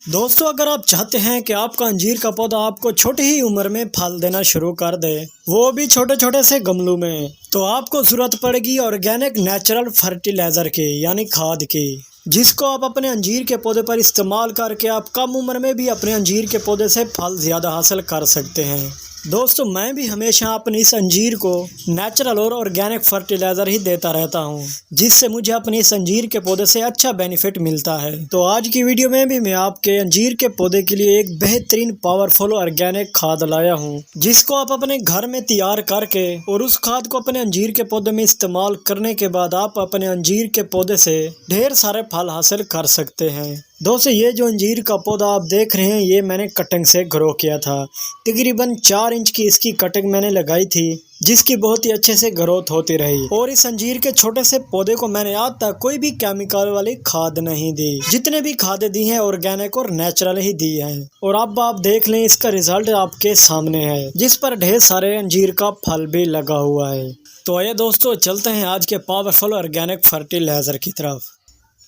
दोस्तों, अगर आप चाहते हैं कि आपका अंजीर का पौधा आपको छोटी ही उम्र में फल देना शुरू कर दे, वो भी छोटे छोटे से गमलों में, तो आपको जरूरत पड़ेगी ऑर्गेनिक नेचुरल फर्टिलाइजर की, यानी खाद की, जिसको आप अपने अंजीर के पौधे पर इस्तेमाल करके आप कम उम्र में भी अपने अंजीर के पौधे से फल ज़्यादा हासिल कर सकते हैं। दोस्तों, मैं भी हमेशा अपनी इस अंजीर को नेचुरल और ऑर्गेनिक फर्टिलाइज़र ही देता रहता हूं, जिससे मुझे अपनी इस अंजीर के पौधे से अच्छा बेनिफिट मिलता है। तो आज की वीडियो में भी मैं आपके अंजीर के पौधे के लिए एक बेहतरीन पावरफुल ऑर्गेनिक खाद लाया हूं, जिसको आप अपने घर में तैयार करके और उस खाद को अपने अंजीर के पौधे में इस्तेमाल करने के बाद आप अपने अंजीर के पौधे से ढेर सारे फल हासिल कर सकते हैं। दोस्तों, ये जो अंजीर का पौधा आप देख रहे हैं, ये मैंने कटिंग से ग्रो किया था। तकरीबन 4 इंच की इसकी कटिंग मैंने लगाई थी, जिसकी बहुत ही अच्छे से ग्रोथ होती रही। और इस अंजीर के छोटे से पौधे को मैंने आज तक कोई भी केमिकल वाली खाद नहीं दी। जितने भी खादें दी हैं ऑर्गेनिक और नेचुरल ही दी हैं। और अब आप देख लें, इसका रिजल्ट आपके सामने है, जिस पर ढेर सारे अंजीर का फल भी लगा हुआ है। तो आइए दोस्तों, चलते हैं आज के पावरफुल ऑर्गेनिक फर्टिलाइजर की तरफ।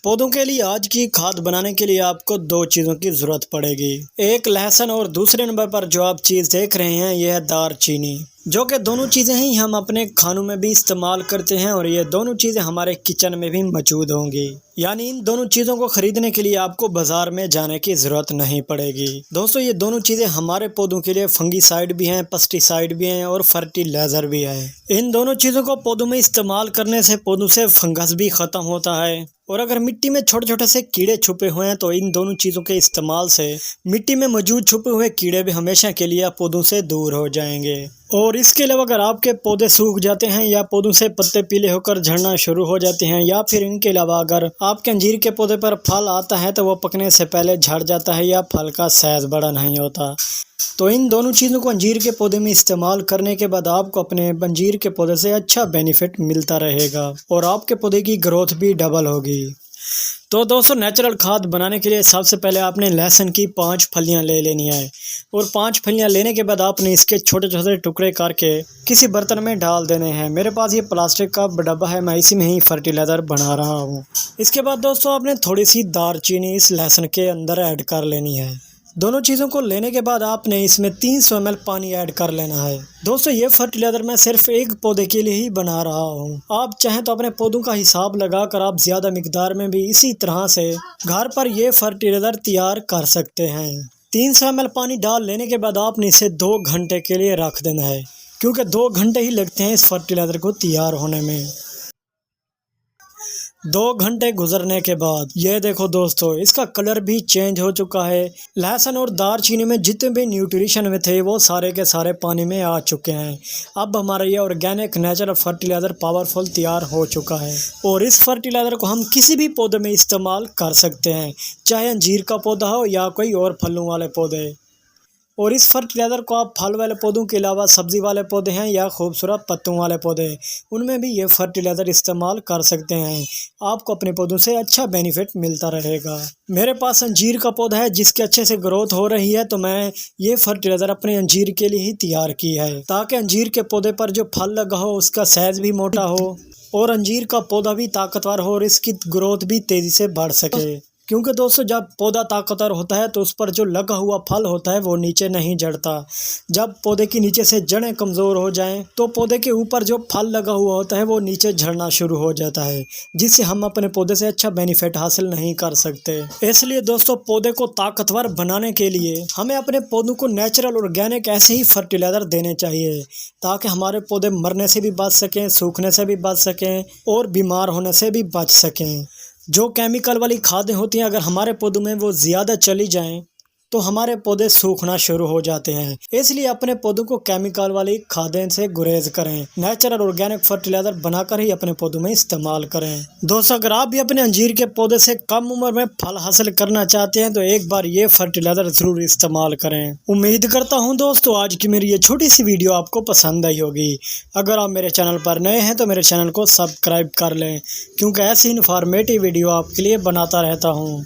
पौधों के लिए आज की खाद बनाने के लिए आपको 2 चीज़ों की ज़रूरत पड़ेगी, एक लहसुन और दूसरे नंबर पर जो आप चीज़ देख रहे हैं यह है दालचीनी, जो कि दोनों चीज़ें ही हम अपने खानों में भी इस्तेमाल करते हैं और ये दोनों चीज़ें हमारे किचन में भी मौजूद होंगी। यानी इन दोनों चीज़ों को खरीदने के लिए आपको बाजार में जाने की ज़रूरत नहीं पड़ेगी। दोस्तों, ये दोनों चीज़ें हमारे पौधों के लिए फंगीसाइड भी हैं, पेस्टिसाइड भी हैं और फर्टिलाइज़र भी है। इन दोनों चीज़ों को पौधों में इस्तेमाल करने से पौधों से फंगस भी ख़त्म होता है, और अगर मिट्टी में छोटे छोटे से कीड़े छुपे हुए हैं तो इन दोनों चीज़ों के इस्तेमाल से मिट्टी में मौजूद छुपे हुए कीड़े भी हमेशा के लिए पौधों से दूर हो जाएंगे। और इसके अलावा अगर आपके पौधे सूख जाते हैं या पौधों से पत्ते पीले होकर झड़ना शुरू हो जाते हैं, या फिर इनके अलावा अगर आपके अंजीर के पौधे पर फल आता है तो वो पकने से पहले झड़ जाता है या फल का साइज़ बड़ा नहीं होता, तो इन दोनों चीज़ों को अंजीर के पौधे में इस्तेमाल करने के बाद आपको अपने अंजीर के पौधे से अच्छा बेनिफिट मिलता रहेगा और आपके पौधे की ग्रोथ भी डबल होगी। तो दोस्तों, नेचुरल खाद बनाने के लिए सबसे पहले आपने लहसुन की 5 फलियां ले लेनी है, और 5 फलियां लेने के बाद आपने इसके छोटे छोटे टुकड़े करके किसी बर्तन में डाल देने हैं। मेरे पास ये प्लास्टिक का डब्बा है, मैं इसी में ही फर्टिलाइज़र बना रहा हूँ। इसके बाद दोस्तों, आपने थोड़ी सी दालचीनी इस लहसुन के अंदर ऐड कर लेनी है। दोनों चीज़ों को लेने के बाद आपने इसमें 300 ml पानी ऐड कर लेना है। दोस्तों, ये फर्टिलाइज़र मैं सिर्फ एक पौधे के लिए ही बना रहा हूँ। आप चाहें तो अपने पौधों का हिसाब लगाकर आप ज़्यादा मिकदार में भी इसी तरह से घर पर ये फर्टिलाइज़र तैयार कर सकते हैं। 300 ml पानी डाल लेने के बाद आपने इसे 2 घंटे के लिए रख देना है, क्योंकि 2 घंटे ही लगते हैं इस फर्टिलाइज़र को तैयार होने में। 2 घंटे गुजरने के बाद ये देखो दोस्तों, इसका कलर भी चेंज हो चुका है। लहसुन और दालचीनी में जितने भी न्यूट्रिशन में थे वो सारे के सारे पानी में आ चुके हैं। अब हमारा ये ऑर्गेनिक नेचुरल फर्टिलाइज़र पावरफुल तैयार हो चुका है, और इस फर्टिलाइज़र को हम किसी भी पौधे में इस्तेमाल कर सकते हैं, चाहे अंजीर का पौधा हो या कोई और फलों वाले पौधे। और इस फर्टिलाइज़र को आप फल वाले पौधों के अलावा सब्ज़ी वाले पौधे हैं या खूबसूरत पत्तों वाले पौधे, उनमें भी ये फर्टिलाइज़र इस्तेमाल कर सकते हैं। आपको अपने पौधों से अच्छा बेनिफिट मिलता रहेगा। मेरे पास अंजीर का पौधा है जिसके अच्छे से ग्रोथ हो रही है, तो मैं ये फर्टिलाइज़र अपने अंजीर के लिए ही तैयार की है, ताकि अंजीर के पौधे पर जो फल लगा हो उसका साइज़ भी मोटा हो और अंजीर का पौधा भी ताकतवर हो और इसकी ग्रोथ भी तेज़ी से बढ़ सके। क्योंकि दोस्तों, जब पौधा ताकतवर होता है तो उस पर जो लगा हुआ फल होता है वो नीचे नहीं जड़ता। जब पौधे की नीचे से जड़ें कमज़ोर हो जाएं तो पौधे के ऊपर जो फल लगा हुआ होता है वो नीचे झड़ना शुरू हो जाता है, जिससे हम अपने पौधे से अच्छा बेनिफिट हासिल नहीं कर सकते। इसलिए दोस्तों, पौधे को ताकतवर बनाने के लिए हमें अपने पौधों को नेचुरल ऑर्गेनिक ऐसे ही फर्टिलाइज़र देने चाहिए, ताकि हमारे पौधे मरने से भी बच सकें, सूखने से भी बच सकें और बीमार होने से भी बच सकें। जो केमिकल वाली खादें होती हैं, अगर हमारे पौधों में वो ज़्यादा चली जाएं तो हमारे पौधे सूखना शुरू हो जाते हैं। इसलिए अपने पौधों को केमिकल वाली खादें से गुरेज करें, नेचुरल ऑर्गेनिक फर्टिलाइज़र बनाकर ही अपने पौधों में इस्तेमाल करें। दोस्तों, अगर आप भी अपने अंजीर के पौधे से कम उम्र में फल हासिल करना चाहते हैं तो एक बार ये फर्टिलाइज़र ज़रूर इस्तेमाल करें। उम्मीद करता हूँ दोस्तों, आज की मेरी ये छोटी सी वीडियो आपको पसंद आई होगी। अगर आप मेरे चैनल पर नए हैं तो मेरे चैनल को सब्सक्राइब कर लें, क्योंकि ऐसी इन्फॉर्मेटिव वीडियो आपके लिए बनाता रहता हूँ।